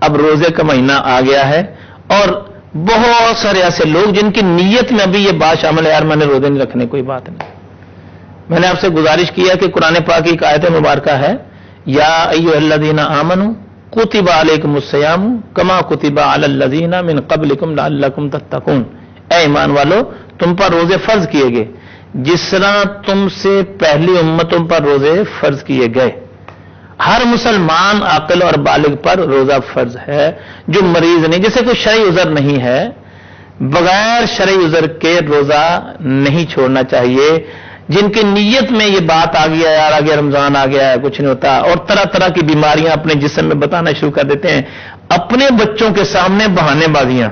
اب روزے کا مہینہ آ گیا ہے اور بہت سارے ایسے لوگ جن کی نیت میں ابھی یہ بات شامل ہے، یار میں نے روزے نہیں رکھنے، کوئی بات نہیں. میں نے آپ سے گزارش کیا کہ قرآن پاک کی ایک آیت مبارکہ ہے، یا ایھا الذین آمنوا کتب علیکم الصیام کما کتب علی الذین من قبلکم لعلکم تتقون. اے ایمان والو، تم پر روزے فرض کیے گئے جس طرح تم سے پہلی امتوں پر روزے فرض کیے گئے. ہر مسلمان عاقل اور بالغ پر روزہ فرض ہے. جو مریض نہیں، جسے کوئی شرعی عذر نہیں ہے، بغیر شرعی عذر کے روزہ نہیں چھوڑنا چاہیے. جن کی نیت میں یہ بات آ گیا، یار آگے رمضان آ گیا ہے، کچھ نہیں ہوتا، اور طرح طرح کی بیماریاں اپنے جسم میں بتانا شروع کر دیتے ہیں. اپنے بچوں کے سامنے بہانے بازیاں،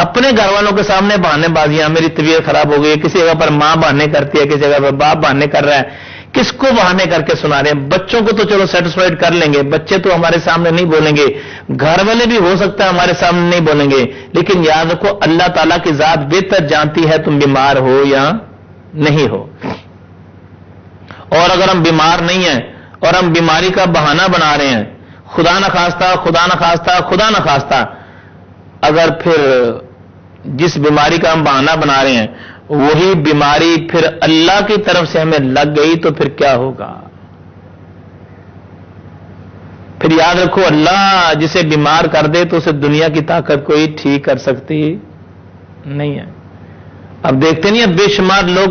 اپنے گھر والوں کے سامنے بہانے بازیاں، میری طبیعت خراب ہو گئی، کسی جگہ پر ماں بہانے کرتی ہے، کسی جگہ پر باپ بہانے کر رہا ہے. کس کو بہانے کر کے سنا رہے ہیں؟ بچوں کو تو چلو سیٹسفائڈ کر لیں گے، بچے تو ہمارے سامنے نہیں بولیں گے، گھر والے بھی ہو سکتا ہے ہمارے سامنے نہیں بولیں گے، لیکن یاد رکھو اللہ تعالیٰ کی ذات بہتر جانتی ہے تم بیمار ہو یا نہیں ہو. اور اگر ہم بیمار نہیں ہیں اور ہم بیماری کا بہانہ بنا رہے ہیں، خدا نہ خواستہ خدا نہ خواستہ خدا نہ خواستہ اگر پھر جس بیماری کا ہم بہانہ بنا رہے ہیں وہی بیماری پھر اللہ کی طرف سے ہمیں لگ گئی تو پھر کیا ہوگا؟ پھر یاد رکھو، اللہ جسے بیمار کر دے تو اسے دنیا کی طاقت کوئی ٹھیک کر سکتی نہیں ہے. اب دیکھتے نہیں اب بے شمار لوگ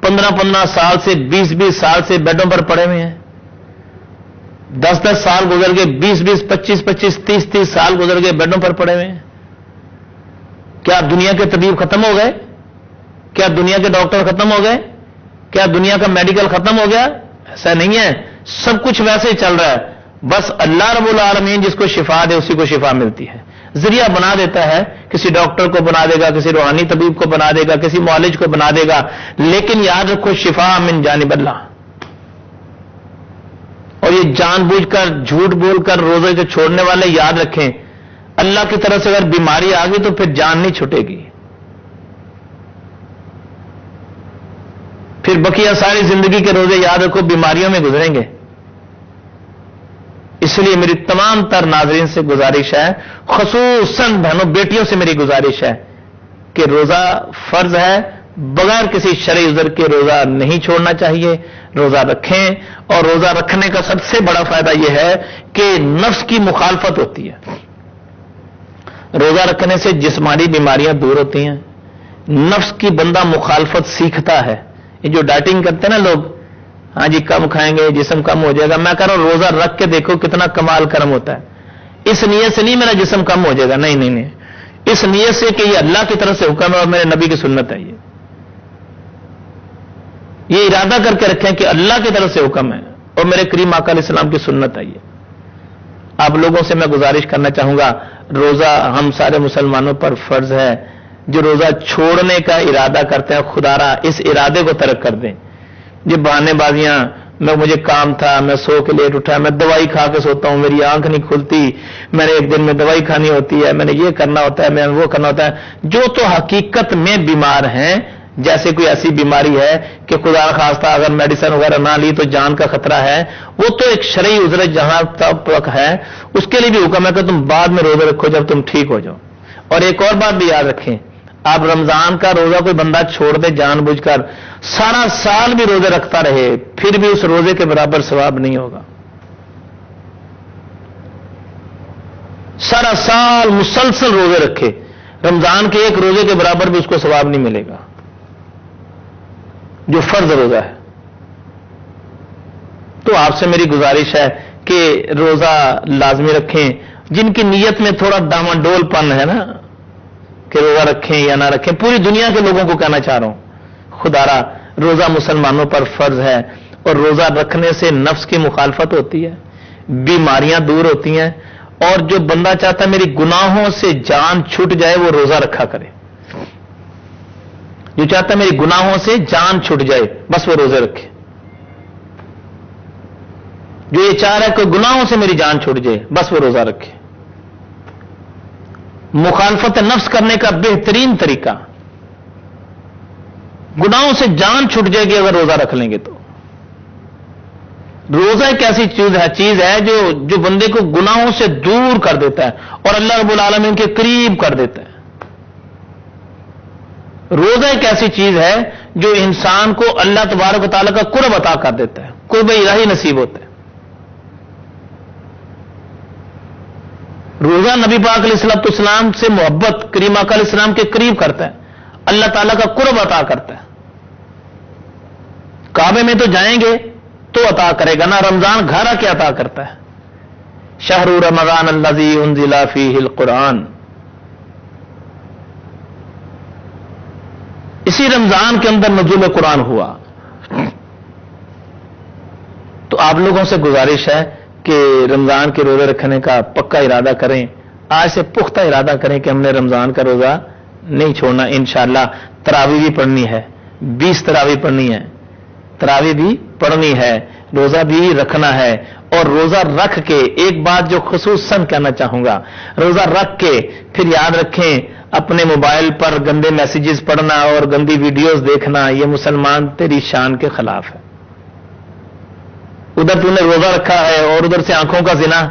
15 سال سے 20 سال سے بیڈوں پر پڑے ہوئے ہیں. 10 سال گزر گئے، 20 25 30 سال گزر گئے، بیڈوں پر پڑے ہوئے ہیں. کیا دنیا کے طبیب ختم ہو گئے؟ کیا دنیا کے ڈاکٹر ختم ہو گئے؟ کیا دنیا کا میڈیکل ختم ہو گیا؟ ایسا نہیں ہے، سب کچھ ویسے ہی چل رہا ہے. بس اللہ رب العالمین جس کو شفا دے اسی کو شفا ملتی ہے. ذریعہ بنا دیتا ہے، کسی ڈاکٹر کو بنا دے گا، کسی روحانی طبیب کو بنا دے گا، کسی معالج کو بنا دے گا، لیکن یاد رکھو شفا من جانب اللہ. اور یہ جان بوجھ کر جھوٹ بول کر روزے کے چھوڑنے والے یاد رکھیں، اللہ کی طرف سے اگر بیماری آ گئی تو پھر جان نہیں چھوٹے گی، پھر بقیہ ساری زندگی کے روزے یاد رکھو بیماریوں میں گزریں گے. اس لیے میری تمام تر ناظرین سے گزارش ہے، خصوصاً بہنوں بیٹیوں سے میری گزارش ہے کہ روزہ فرض ہے، بغیر کسی شرعی عذر کے روزہ نہیں چھوڑنا چاہیے. روزہ رکھیں، اور روزہ رکھنے کا سب سے بڑا فائدہ یہ ہے کہ نفس کی مخالفت ہوتی ہے. روزہ رکھنے سے جسمانی بیماریاں دور ہوتی ہیں، نفس کی بندہ مخالفت سیکھتا ہے. یہ جو ڈائٹنگ کرتے ہیں نا لوگ، ہاں جی کم کھائیں گے جسم کم ہو جائے گا، میں کہہ رہا ہوں روزہ رکھ کے دیکھو کتنا کمال کرم ہوتا ہے. اس نیت سے نہیں میرا جسم کم ہو جائے گا، نہیں نہیں نہیں، اس نیت سے کہ یہ اللہ کی طرف سے حکم ہے اور میرے نبی کی سنت ہے. یہ ارادہ کر کے رکھیں کہ اللہ کی طرف سے حکم ہے اور میرے کریم آقا علیہ السلام کی سنت ہے. آپ لوگوں سے میں گزارش کرنا چاہوں گا، روزہ ہم سارے مسلمانوں پر فرض ہے. جو روزہ چھوڑنے کا ارادہ کرتے ہیں خدا را اس ارادے کو ترک کر دیں. یہ بہانے بازیاں، مجھے کام تھا، میں سو کے لیٹ اٹھا، میں دوائی کھا کے سوتا ہوں، میری آنکھ نہیں کھلتی، میں نے ایک دن میں دوائی کھانی ہوتی ہے، میں نے یہ کرنا ہوتا ہے، میں وہ کرنا ہوتا ہے. جو تو حقیقت میں بیمار ہیں، جیسے کوئی ایسی بیماری ہے کہ خدا خواستہ اگر میڈیسن وغیرہ نہ لی تو جان کا خطرہ ہے، وہ تو ایک شرعی عذر جہاں تک ہے اس کے لیے بھی حکم ہے کہ تم بعد میں روزہ رکھو جب تم ٹھیک ہو جاؤ. اور ایک اور بات بھی یاد رکھیں، آپ رمضان کا روزہ کوئی بندہ چھوڑ دے جان بوجھ کر، سارا سال بھی روزے رکھتا رہے پھر بھی اس روزے کے برابر ثواب نہیں ہوگا. سارا سال مسلسل روزے رکھے، رمضان کے ایک روزے کے برابر بھی اس کو ثواب نہیں ملے گا جو فرض روزہ ہے. تو آپ سے میری گزارش ہے کہ روزہ لازمی رکھیں. جن کی نیت میں تھوڑا ڈامڈول پن ہے نا کہ روزہ رکھیں یا نہ رکھیں، پوری دنیا کے لوگوں کو کہنا چاہ رہا ہوں، خدا را روزہ مسلمانوں پر فرض ہے، اور روزہ رکھنے سے نفس کی مخالفت ہوتی ہے، بیماریاں دور ہوتی ہیں. اور جو بندہ چاہتا ہے میری گناہوں سے جان چھوٹ جائے وہ روزہ رکھا کرے. جو چاہتا ہے میری گناہوں سے جان چھوٹ جائے بس وہ روزے رکھے. جو یہ چاہ رہا ہے کہ گناہوں سے میری جان چھوٹ جائے بس وہ روزہ رکھے. مخالفت نفس کرنے کا بہترین طریقہ، گناہوں سے جان چھوٹ جائے گی اگر روزہ رکھ لیں گے تو. روزہ ایک ایسی چیز ہے جو بندے کو گناہوں سے دور کر دیتا ہے اور اللہ رب العالمین کے قریب کر دیتا ہے. روزہ ایک ایسی چیز ہے جو انسان کو اللہ تبارک و تعالیٰ کا قرب عطا کر دیتا ہے، قرب الہی نصیب ہوتا ہے. روزہ نبی پاک علیہ الصلوۃ والسلام سے محبت، کریم آقا علیہ السلام کے قریب کرتا ہے، اللہ تعالیٰ کا قرب عطا کرتا ہے. کعبے میں تو جائیں گے تو عطا کرے گا نا، رمضان گھر آ کے عطا کرتا ہے. شہر رمضان الذی انزل فیہ القرآن. اسی رمضان کے اندر نزول قرآن ہوا. تو آپ لوگوں سے گزارش ہے کہ رمضان کے روزے رکھنے کا پکا ارادہ کریں، آج سے پختہ ارادہ کریں کہ ہم نے رمضان کا روزہ نہیں چھوڑنا. انشاءاللہ تراویح بھی پڑھنی ہے، 20 تراویح پڑھنی ہے، تراویح بھی پڑھنی ہے، روزہ بھی رکھنا ہے. اور روزہ رکھ کے ایک بات جو خصوصاً کہنا چاہوں گا، روزہ رکھ کے پھر یاد رکھیں اپنے موبائل پر گندے میسیجز پڑھنا اور گندی ویڈیوز دیکھنا، یہ مسلمان تیری شان کے خلاف ہے. ادھر تو نے روزہ رکھا ہے اور ادھر سے آنکھوں کا زنا،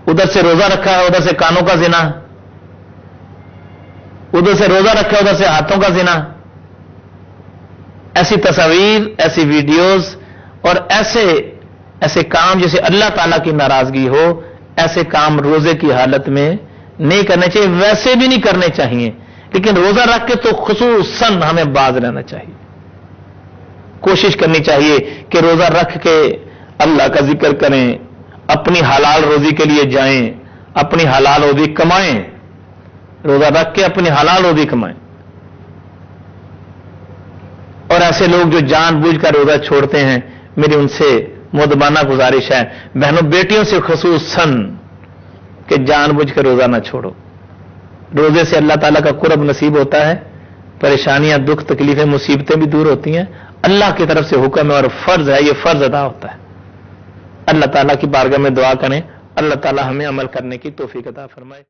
ادھر سے روزہ رکھا ہے ادھر سے کانوں کا زنا، ادھر سے روزہ رکھا ہے ادھر سے ہاتھوں کا زنا. ایسی تصاویر، ایسی ویڈیوز اور ایسے کام جیسے اللہ تعالیٰ کی ناراضگی ہو، ایسے کام روزے کی حالت میں نہیں کرنے چاہیے. ویسے بھی نہیں کرنے چاہیے، لیکن روزہ رکھ کے تو خصوصاً ہمیں باز رہنا چاہیے. کوشش کرنی چاہیے کہ روزہ رکھ کے اللہ کا ذکر کریں، اپنی حلال روزی کے لیے جائیں، اپنی حلال روزی کمائیں. روزہ رکھ کے اپنی حلال روزی کمائیں. اور ایسے لوگ جو جان بوجھ کر روزہ چھوڑتے ہیں، میری ان سے مؤدبانہ گزارش ہے، بہنوں بیٹیوں سے خصوصاً، کہ جان بوجھ کر روزہ نہ چھوڑو. روزے سے اللہ تعالیٰ کا قرب نصیب ہوتا ہے، پریشانیاں، دکھ، تکلیفیں، مصیبتیں بھی دور ہوتی ہیں. اللہ کی طرف سے حکم ہے اور فرض ہے، یہ فرض ادا ہوتا ہے. اللہ تعالیٰ کی بارگاہ میں دعا کریں، اللہ تعالیٰ ہمیں عمل کرنے کی توفیق عطا فرمائے.